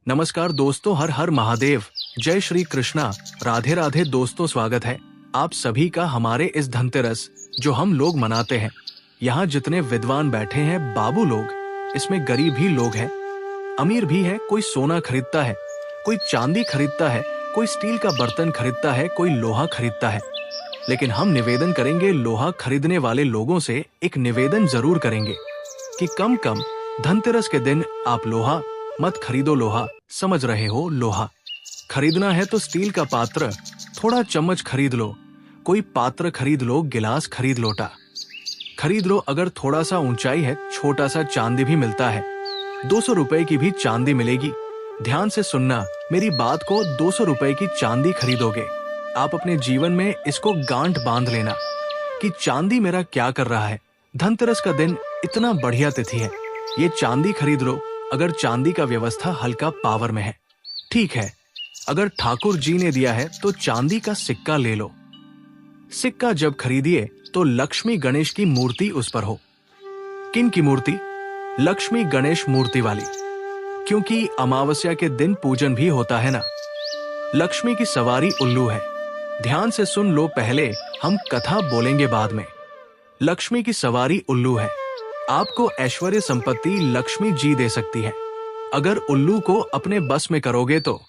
नमस्कार दोस्तों, हर हर महादेव, जय श्री कृष्णा, राधे राधे। दोस्तों स्वागत है आप सभी का हमारे इस धनतेरस जो हम लोग मनाते हैं। यहाँ जितने विद्वान बैठे हैं बाबू लोग, इसमें गरीब भी लोग हैं, अमीर भी है। कोई सोना खरीदता है, कोई चांदी खरीदता है, कोई स्टील का बर्तन खरीदता है, कोई लोहा खरीदता है। लेकिन हम निवेदन करेंगे, लोहा खरीदने वाले लोगों से एक निवेदन जरूर करेंगे कि कम धनतेरस के दिन आप लोहा मत खरीदो। लोहा समझ रहे हो, लोहा खरीदना है तो स्टील का पात्र, थोड़ा चम्मच खरीद लो, कोई पात्र खरीद लो, गिलास खरीद, लोटा खरीद लो। अगर थोड़ा सा ऊंचाई है, छोटा सा चांदी भी मिलता है, 200 रुपए की भी चांदी मिलेगी। ध्यान से सुनना मेरी बात को, 200 रुपए की चांदी खरीदोगे, आप अपने जीवन में इसको गांठ बांध लेना कि चांदी मेरा क्या कर रहा है। धनतेरस का दिन इतना बढ़िया तिथि है, ये चांदी खरीद लो। अगर चांदी का व्यवस्था हल्का पावर में है, ठीक है। अगर ठाकुर जी ने दिया है तो चांदी का सिक्का ले लो। सिक्का जब खरीदिए तो लक्ष्मी गणेश की मूर्ति उस पर हो। किन की मूर्ति? लक्ष्मी गणेश मूर्ति वाली, क्योंकि अमावस्या के दिन पूजन भी होता है ना। लक्ष्मी की सवारी उल्लू है। ध्यान से सुन लो, पहले हम कथा बोलेंगे बाद में। लक्ष्मी की सवारी उल्लू है। आपको ऐश्वर्य संपत्ति लक्ष्मी जी दे सकती है अगर उल्लू को अपने बस में करोगे तो।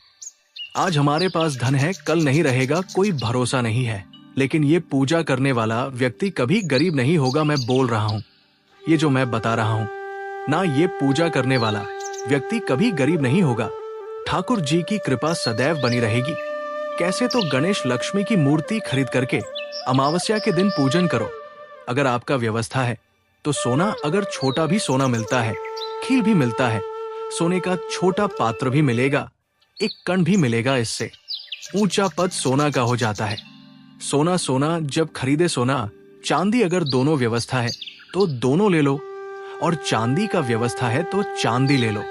आज हमारे पास धन है, कल नहीं रहेगा, कोई भरोसा नहीं है। लेकिन ये पूजा करने वाला व्यक्ति कभी गरीब नहीं होगा। मैं बोल रहा हूँ, ये जो मैं बता रहा हूँ ना, ये पूजा करने वाला व्यक्ति कभी गरीब नहीं होगा। ठाकुर जी की कृपा सदैव बनी रहेगी। कैसे? तो गणेश लक्ष्मी की मूर्ति खरीद करके अमावस्या के दिन पूजन करो। अगर आपका व्यवस्था है तो सोना, अगर छोटा भी सोना मिलता है, खील भी मिलता है, सोने का छोटा पात्र भी मिलेगा, एक कण भी मिलेगा। इससे ऊंचा पद सोना का हो जाता है। सोना जब खरीदे सोना, चांदी अगर दोनों व्यवस्था है तो दोनों ले लो, और चांदी का व्यवस्था है तो चांदी ले लो।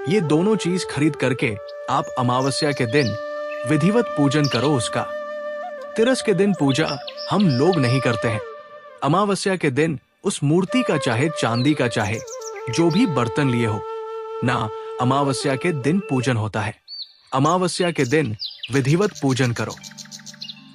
ये दोनों चीज खरीद करके आप अमावस्या के दिन विधिवत पूजन करो उसका। तिरस के दिन पूजा हम लोग नहीं करते हैं। अमावस्या के दिन उस मूर्ति का, चाहे चांदी का, चाहे जो भी बर्तन लिए हो ना, अमावस्या के दिन पूजन होता है। अमावस्या के दिन विधिवत पूजन करो।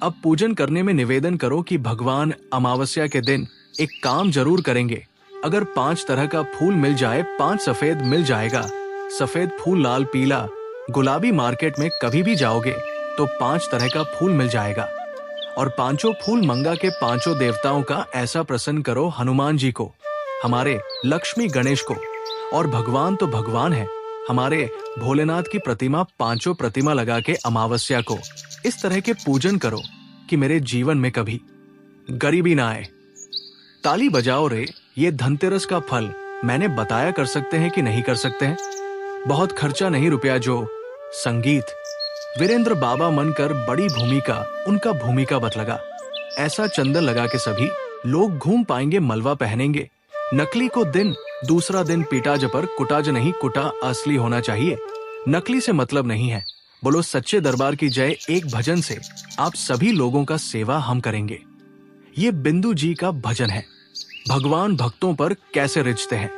अब पूजन करने में निवेदन करो कि भगवान अमावस्या के दिन एक काम जरूर करेंगे। अगर 5 तरह का फूल मिल जाए, 5 सफेद मिल जाएगा, सफेद फूल, लाल, पीला, गुलाबी, मार्केट में कभी भी जाओगे तो 5 तरह का फूल मिल जाएगा। और 5 फूल मंगा के 5 देवताओं का ऐसा प्रसन्न करो, हनुमान जी को, हमारे लक्ष्मी गणेश को, और भगवान तो भगवान है, हमारे भोलेनाथ की प्रतिमा, 5 प्रतिमा लगा के अमावस्या को इस तरह के पूजन करो कि मेरे जीवन में कभी गरीबी ना आए। ताली बजाओ रे, ये धनतेरस का फल मैंने बताया, कर सकते हैं कि नहीं कर सकते हैं? बहुत खर्चा नहीं रुपया जो। संगीत, वीरेंद्र बाबा मनकर बड़ी भूमिका, उनका भूमिका बतलगा। ऐसा चंदन लगा के सभी लोग घूम पाएंगे, मलवा पहनेंगे। नकली को दिन, दूसरा दिन पीटा जपर, कुटाज नहीं, कुटा असली होना चाहिए। नकली से मतलब नहीं है। बोलो सच्चे दरबार की जय। एक भजन से आप सभी लोगों का सेवा हम करेंगे। ये बिंदु जी का भजन है। भगवान भक्तों पर कैसे रिझते हैं।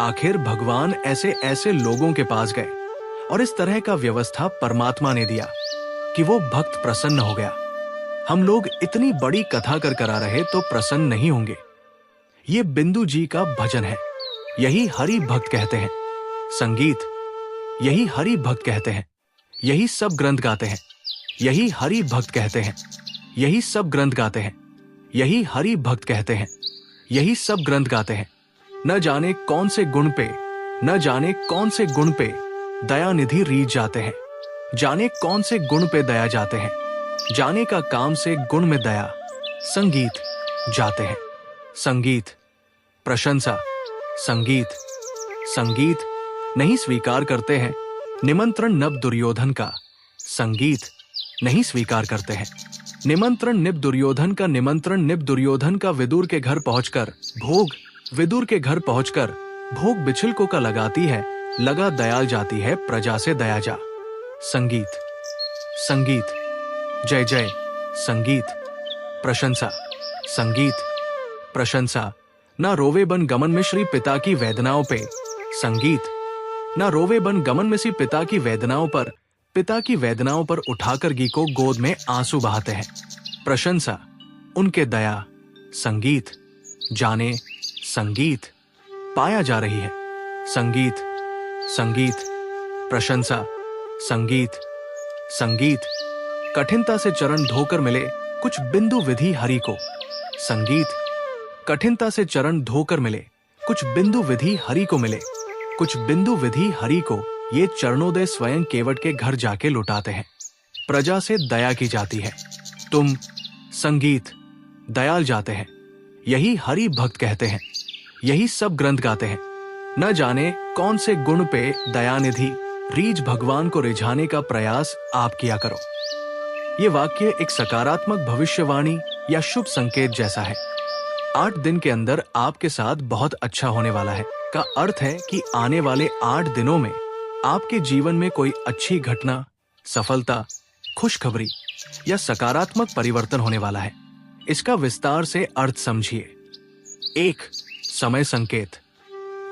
आखिर भगवान ऐसे ऐसे लोगों के पास गए और इस तरह का व्यवस्था परमात्मा ने दिया कि वो भक्त प्रसन्न हो गया। हम लोग इतनी बड़ी कथा कर करा रहे तो प्रसन्न नहीं होंगे। ये बिंदु जी का भजन है, यही हरि भक्त कहते हैं। संगीत, यही हरि भक्त कहते हैं। यही सब ग्रंथ गाते हैं, यही हरि भक्त कहते हैं। यही सब ग्रंथ गाते हैं, यही हरि भक्त कहते हैं। यही सब ग्रंथ गाते हैं। न जाने कौन से गुण पे, न जाने कौन से गुण पे दयानिधि रीझ जाते हैं। जाने कौन से गुण पे दया जाते हैं। जाने का काम से गुण में दया संगीत जाते हैं। संगीत, प्रशंसा, संगीत, संगीत नहीं स्वीकार करते हैं निमंत्रण नभ दुर्योधन का। संगीत नहीं स्वीकार करते हैं निमंत्रण निब दुर्योधन का। निमंत्रण निब दुर्योधन का विदुर के घर पहुंचकर भोग, विदुर के घर पहुंचकर भोग बिछुलकों का लगाती है। लगा दयाल जाती है प्रजा से दया जा। संगीत, संगीत, जय जय, संगीत, प्रशंसा, संगीत, प्रशंसा। ना रोवे बन गमन में श्री पिता की वेदनाओं पे। संगीत, ना रोवे बन गमन में सी पिता की वेदनाओं पर उठाकर गी को गोद में आंसू बहाते हैं। प्रशंसा, उनके दया, संगीत, जाने संगीत पाया जा रही है। संगीत, संगीत, प्रशंसा, संगीत, संगीत, कठिनता से चरण धोकर मिले कुछ बिंदु विधि हरि को। संगीत, कठिनता से चरण धोकर मिले कुछ बिंदु विधि हरि को मिले। कुछ बिंदु विधि हरि को ये चरणोदय स्वयं केवट के घर जाके लुटाते हैं। प्रजा से दया की जाती है। तुम संगीत दयाल जाते हैं, यही हरि भक्त कहते हैं, यही सब ग्रंथ गाते हैं। न जाने कौन से गुण पे दयानिधि रीझ भगवान को रिझाने का प्रयास आप किया करो। ये वाक्य एक सकारात्मक भविष्यवाणी या शुभ संकेत जैसा है। 8 दिन के अंदर आपके साथ बहुत अच्छा होने वाला है का अर्थ है कि आने वाले 8 दिनों में आपके जीवन में कोई अच्छी घटना, सफलता, खुशखबरी या सकारात्मक परिवर्तन होने वाला है। इसका विस्तार से अर्थ समझिए। 1. समय संकेत।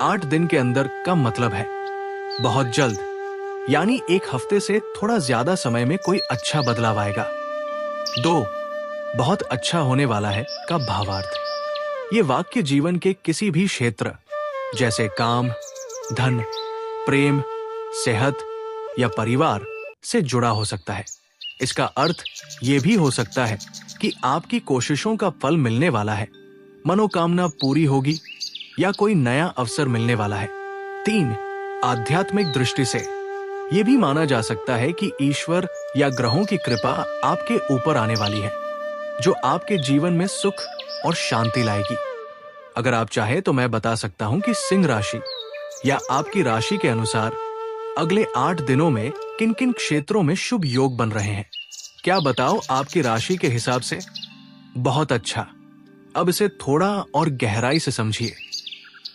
8 दिन के अंदर का मतलब है बहुत जल्द, यानी 1 हफ्ते से थोड़ा ज्यादा समय में कोई अच्छा बदलाव आएगा। 2. बहुत अच्छा होने वाला है का भावार्थ। ये वाक्य जीवन के किसी भी क्षेत्र जैसे काम, धन, प्रेम, सेहत या परिवार से जुड़ा हो सकता है। इसका अर्थ ये भी हो सकता है कि आपकी कोशिशों का फल मिलने वाला है, मनोकामना पूरी होगी या कोई नया अवसर मिलने वाला है। 3. आध्यात्मिक दृष्टि से ये भी माना जा सकता है कि ईश्वर या ग्रहों की कृपा आपके ऊपर आने वाली है, जो आपके जीवन में सुख और शांति लाएगी। अगर आप चाहे तो मैं बता सकता हूं कि सिंह राशि या आपकी राशि के अनुसार अगले 8 दिनों में किन किन क्षेत्रों में शुभ योग बन रहे हैं। क्या बताओ आपकी राशि के हिसाब से? बहुत अच्छा। अब इसे थोड़ा और गहराई से समझिए।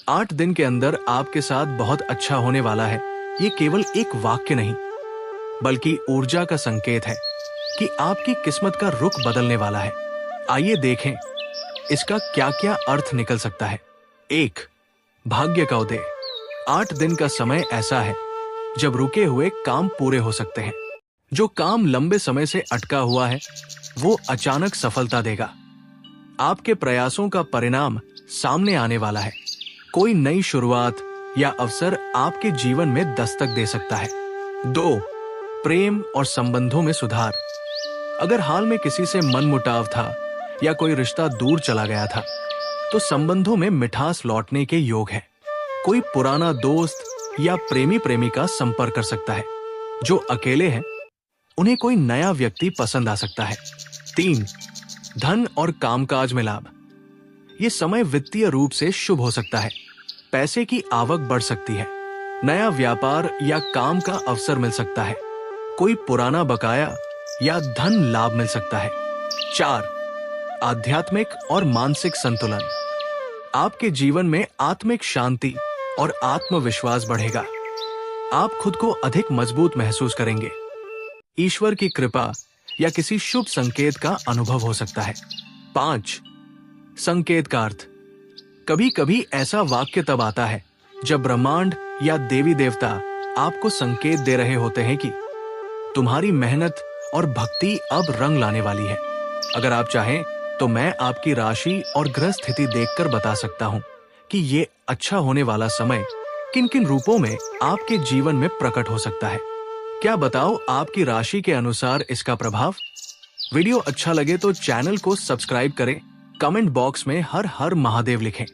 8 दिन के अंदर आपके साथ बहुत अच्छा होने वाला है, ये केवल एक वाक्य नहीं बल्कि ऊर्जा का संकेत है कि आपकी किस्मत का रुख बदलने वाला है। आइए देखें इसका क्या क्या अर्थ निकल सकता है। 1. भाग्य का उदय। 8 दिन का समय ऐसा है जब रुके हुए काम पूरे हो सकते हैं। जो काम लंबे समय से अटका हुआ है वो अचानक सफलता देगा। आपके प्रयासों का परिणाम सामने आने वाला है। कोई नई शुरुआत या अवसर आपके जीवन में दस्तक दे सकता है। 2. प्रेम और संबंधों में सुधार। अगर हाल में किसी से मनमुटाव था या कोई रिश्ता दूर चला गया था तो संबंधों में मिठास लौटने के योग है। कोई पुराना दोस्त या प्रेमी प्रेमिका संपर्क कर सकता है। जो अकेले हैं उन्हें कोई नया व्यक्ति पसंद आ सकता है। 3. धन और कामकाज में लाभ। ये समय वित्तीय रूप से शुभ हो सकता है। पैसे की आवक बढ़ सकती है। नया व्यापार या काम का अवसर मिल सकता है। कोई पुराना बकाया या धन लाभ मिल सकता है। 4. आध्यात्मिक और मानसिक संतुलन। आपके जीवन में आत्मिक शांति और आत्मविश्वास बढ़ेगा। आप खुद को अधिक मजबूत महसूस करेंगे। ईश्वर की कृपा या किसी शुभ संकेत का अनुभव हो सकता है। 5. संकेत का अर्थ। कभी कभी ऐसा वाक्य तब आता है जब ब्रह्मांड या देवी देवता आपको संकेत दे रहे होते हैं कि तुम्हारी मेहनत और भक्ति अब रंग लाने वाली है। अगर आप चाहें तो मैं आपकी राशि और ग्रह स्थिति देखकर बता सकता हूं कि ये अच्छा होने वाला समय किन किन रूपों में आपके जीवन में प्रकट हो सकता है। क्या बताओ आपकी राशि के अनुसार इसका प्रभाव? वीडियो अच्छा लगे तो चैनल को सब्सक्राइब करें, कमेंट बॉक्स में हर हर महादेव लिखें।